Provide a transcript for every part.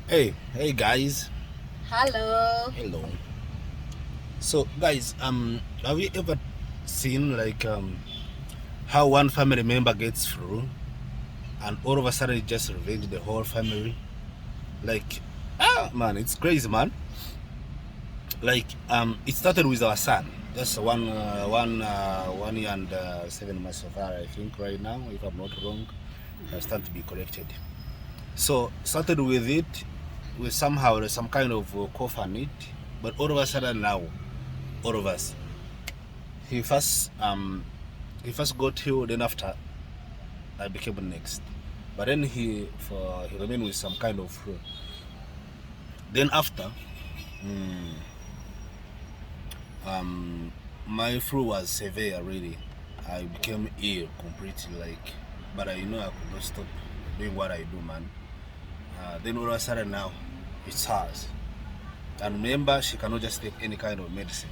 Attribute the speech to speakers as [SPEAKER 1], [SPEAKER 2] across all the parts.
[SPEAKER 1] Hey guys.
[SPEAKER 2] Hello.
[SPEAKER 1] Hello. So guys, have you ever seen like how one family member gets through and all of a sudden it just revenge the whole family? Like man, it's crazy man. Like it started with our son. Just one year and 7 months of her, I think right now, if I'm not wrong. I stand to be corrected. So started with it with somehow some kind of cough on it, but all of a sudden now all of us. He first got healed, then after I became next. But then he remained with some kind of flu. Then after my flu was severe really. I became ill completely but I know I could not stop doing what I do, man. Then all of a sudden now it's hers. And remember, she cannot just take any kind of medicine.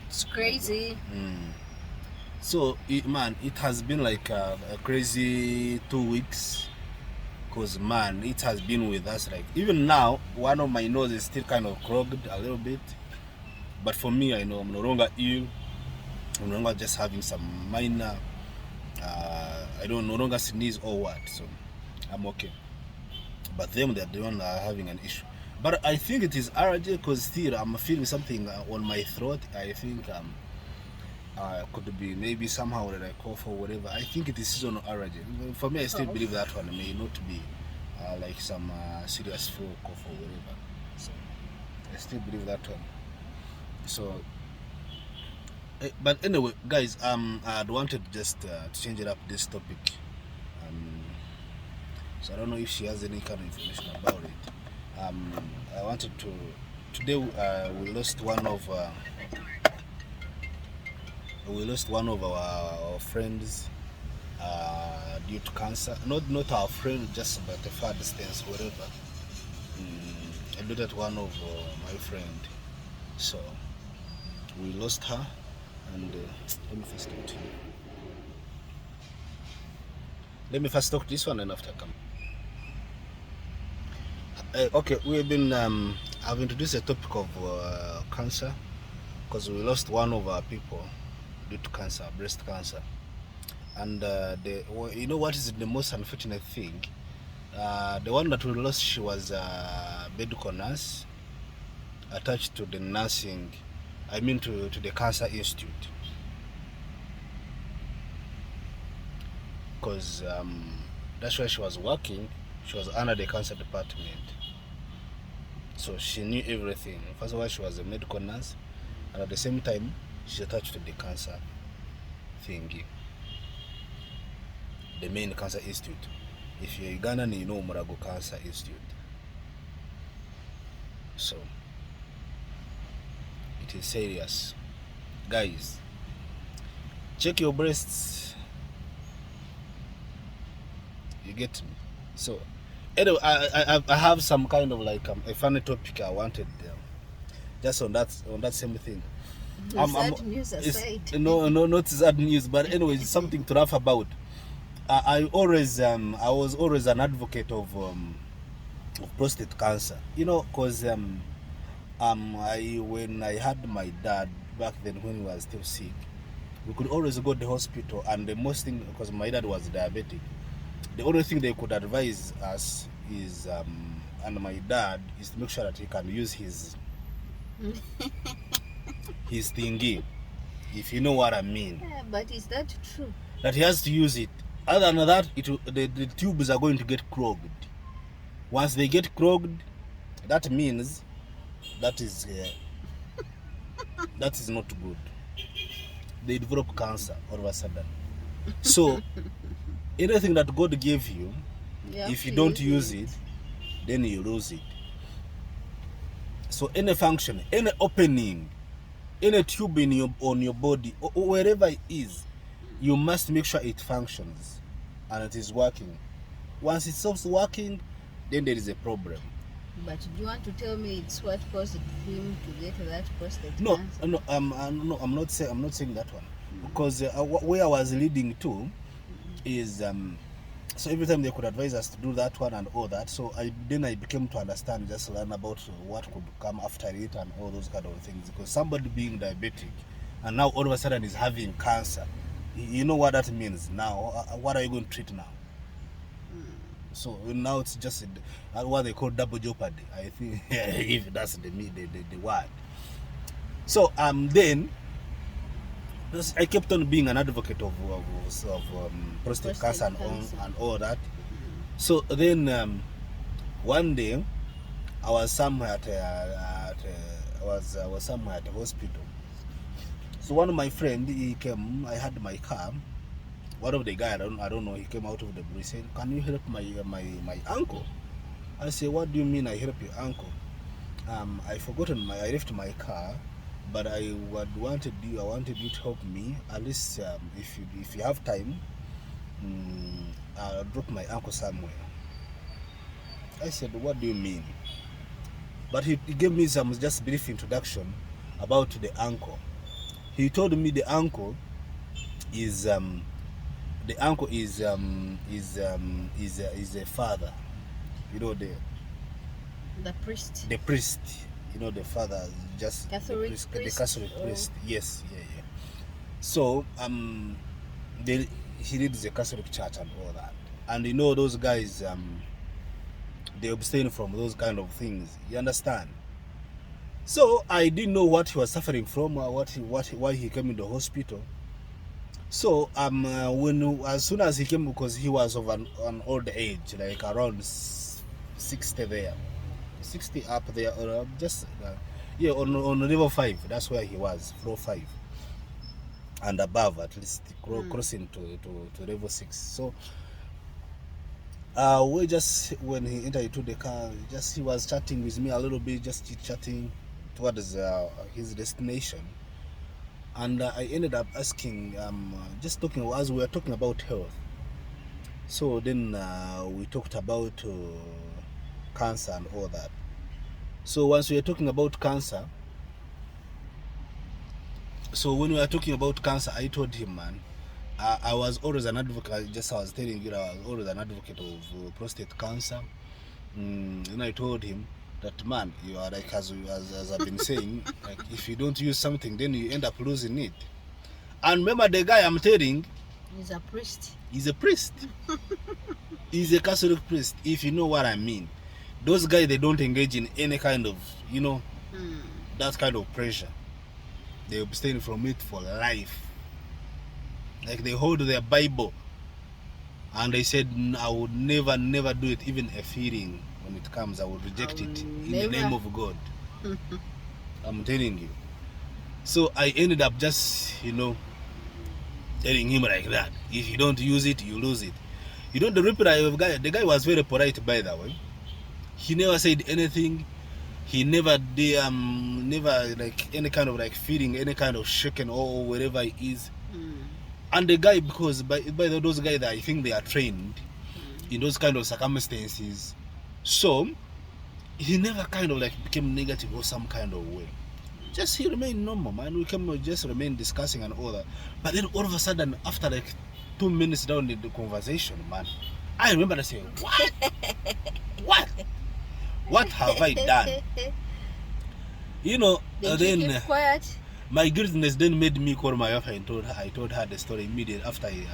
[SPEAKER 2] It's crazy.
[SPEAKER 1] So, it has been like a crazy 2 weeks. Because, man, it has been with us. Like, even now, one of my nose is still kind of clogged a little bit. But for me, I know I'm no longer ill. I'm no longer just having some minor, I don't no longer sneeze or what. So, I'm okay. But them, they're the one having an issue. But I think it is allergy because still I'm feeling something on my throat. I think could be maybe somehow that I cough or whatever. I think it is seasonal allergy. For me, I still believe that one may not be like some serious flu, cough or whatever. So I still believe that one. So, but anyway, guys, I'd wanted just to change it up this topic. So I don't know if she has any kind of information about it. I wanted to today. We lost one of our friends due to cancer. Not our friend, just about a far distance, whatever. I dated one of my friend, so we lost her. And let me first talk to you. Let me first talk to this one, and after come. Okay, we've been. I've introduced a topic of cancer because we lost one of our people due to cancer, breast cancer. And you know what is the most unfortunate thing? The one that we lost, she was a medical nurse attached to the nursing, I mean to the cancer institute. Because that's where she was working. She was under the cancer department. So she knew everything. First of all, she was a medical nurse, and at the same time, she's attached to the cancer thingy, the main cancer institute. If you're Ugandan, you know Murago Cancer Institute. So it is serious, guys. Check your breasts. You get me? So anyway, I have some kind of like a funny topic I wanted just on that same thing.
[SPEAKER 2] Sad news aside.
[SPEAKER 1] No, not sad news, but anyway, it's something to laugh about. I was always an advocate of prostate cancer. You know, cause when I had my dad back then when he was still sick, we could always go to the hospital, and the most thing, because my dad was diabetic, the only thing they could advise us is and my dad is to make sure that he can use his thingy, if you know what I mean.
[SPEAKER 2] Yeah, but is that true?
[SPEAKER 1] That he has to use it. Other than that, the tubes are going to get clogged. Once they get clogged, that means that is not good. They develop cancer all of a sudden. So anything that God gave you, if you don't use it, then you lose it. So any function, any opening, any tube on your body, or wherever it is, you must make sure it functions and it is working. Once it stops working, then there is a problem.
[SPEAKER 2] But do you want to tell me it's what caused him to get that prostate
[SPEAKER 1] No,
[SPEAKER 2] cancer?
[SPEAKER 1] no, I'm not saying that one, because where I was leading to is So every time they could advise us to do that one and all that. So I became to understand, just learn about what could come after it and all those kind of things. Because somebody being diabetic and now all of a sudden is having cancer, you know what that means. Now, what are you going to treat now? So now it's just what they call double jeopardy, I think, if that's the word. So then I kept on being an advocate of prostate cancer and all that. So then one day I was somewhere at somewhere at a hospital. So one of my friends, he came. I had my car. One of the guy, I don't know, he came out of the blue. He said, "Can you help my uncle?" I said, "What do you mean I help your uncle?" I left my car, but I wanted you to help me at least if you have time. I'll drop my uncle somewhere. I said, "What do you mean?" But he gave me some just brief introduction about the uncle. He told me the uncle is a father. You know, the
[SPEAKER 2] priest.
[SPEAKER 1] The priest. You know, the father, just
[SPEAKER 2] Catholic
[SPEAKER 1] the
[SPEAKER 2] priest.
[SPEAKER 1] Catholic priest. Yes, yeah. So he leads the Catholic church and all that. And you know, those guys they abstain from those kind of things. You understand? So I didn't know what he was suffering from, why he came in the hospital. So as soon as he came, because he was of an old age, like around 60 there, 60 up there, or just on level 5. That's where he was, floor 5, and above at least, crossing to level 6. So we just, when he entered into the car, he was chatting with me a little bit, just chatting towards his destination. And I ended up asking, just talking, as we were talking about health. So then we talked about cancer and all that. So once we were talking about cancer, I told him, man, I was always an advocate. I was telling you, I was always an advocate of prostate cancer. And I told him that, man, you are like, as I've been saying, like, if you don't use something, then you end up losing it. And remember, the guy I'm telling,
[SPEAKER 2] he's a priest.
[SPEAKER 1] He's a priest. He's a Catholic priest, if you know what I mean. Those guys, they don't engage in any kind of, that kind of pressure. They abstain from it for life. Like, they hold their Bible, and they said, I would never do it, even a feeling. When it comes, I will reject it in the name of God. I'm telling you. So I ended up just, telling him like that. If you don't use it, you lose it. The reply of the guy was very polite, by the way. He never said anything. He never did, never like any kind of like feeling, any kind of shaking or wherever it is. And the guy, because by those guys that I think they are trained in those kind of circumstances. So he never kind of like became negative or some kind of way. Just he remained normal, man. We can just remain discussing and all that. But then all of a sudden, after like 2 minutes down in the conversation, man, I remember I saying, what have I done?
[SPEAKER 2] Did
[SPEAKER 1] then
[SPEAKER 2] you keep quiet?
[SPEAKER 1] My guiltiness then made me call my wife, and I told her the story immediately after he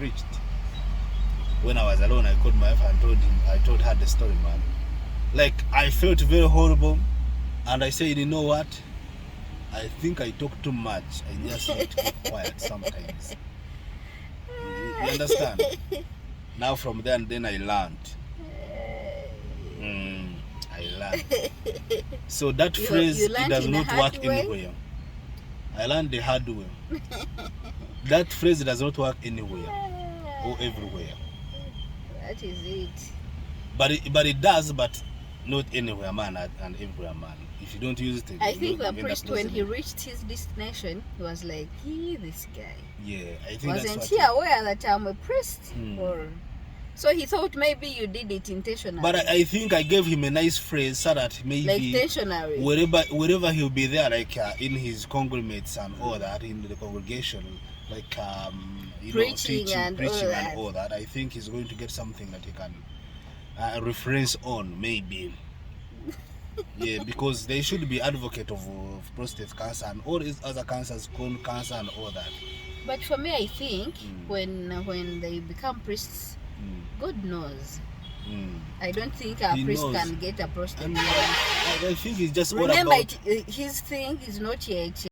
[SPEAKER 1] reached. When I was alone, I called my wife and told her the story, man. Like, I felt very horrible, and I said, you know what? I think I talk too much. I just need to keep quiet sometimes. You understand? Now from there, and then I learned. So that phrase, it does not work anywhere. I learned the hard way. That phrase does not work anywhere or everywhere.
[SPEAKER 2] That is it.
[SPEAKER 1] But it does, but not anywhere, man, and everywhere, man. If you don't use it,
[SPEAKER 2] I think the priest, when he reached his destination, he was like, this guy.
[SPEAKER 1] Yeah, I think
[SPEAKER 2] wasn't he aware that I'm a priest? Or so he thought maybe you did it intentionally.
[SPEAKER 1] But I think I gave him a nice phrase so that maybe
[SPEAKER 2] like intentionally,
[SPEAKER 1] wherever he'll be there, like in his conglomerates and all that, in the congregation, like you know,
[SPEAKER 2] Preaching
[SPEAKER 1] teaching,
[SPEAKER 2] and all
[SPEAKER 1] preaching
[SPEAKER 2] that.
[SPEAKER 1] and all that, I think he's going to get something that he can reference on, maybe. Yeah, because they should be advocate of prostate cancer and all these other cancers, colon cancer and all that.
[SPEAKER 2] But for me, I think when they become priests, God knows. I don't think a
[SPEAKER 1] He
[SPEAKER 2] priest
[SPEAKER 1] knows.
[SPEAKER 2] can get a prostate
[SPEAKER 1] And
[SPEAKER 2] cancer.
[SPEAKER 1] I think it's just all
[SPEAKER 2] Remember,
[SPEAKER 1] about
[SPEAKER 2] his thing is not yet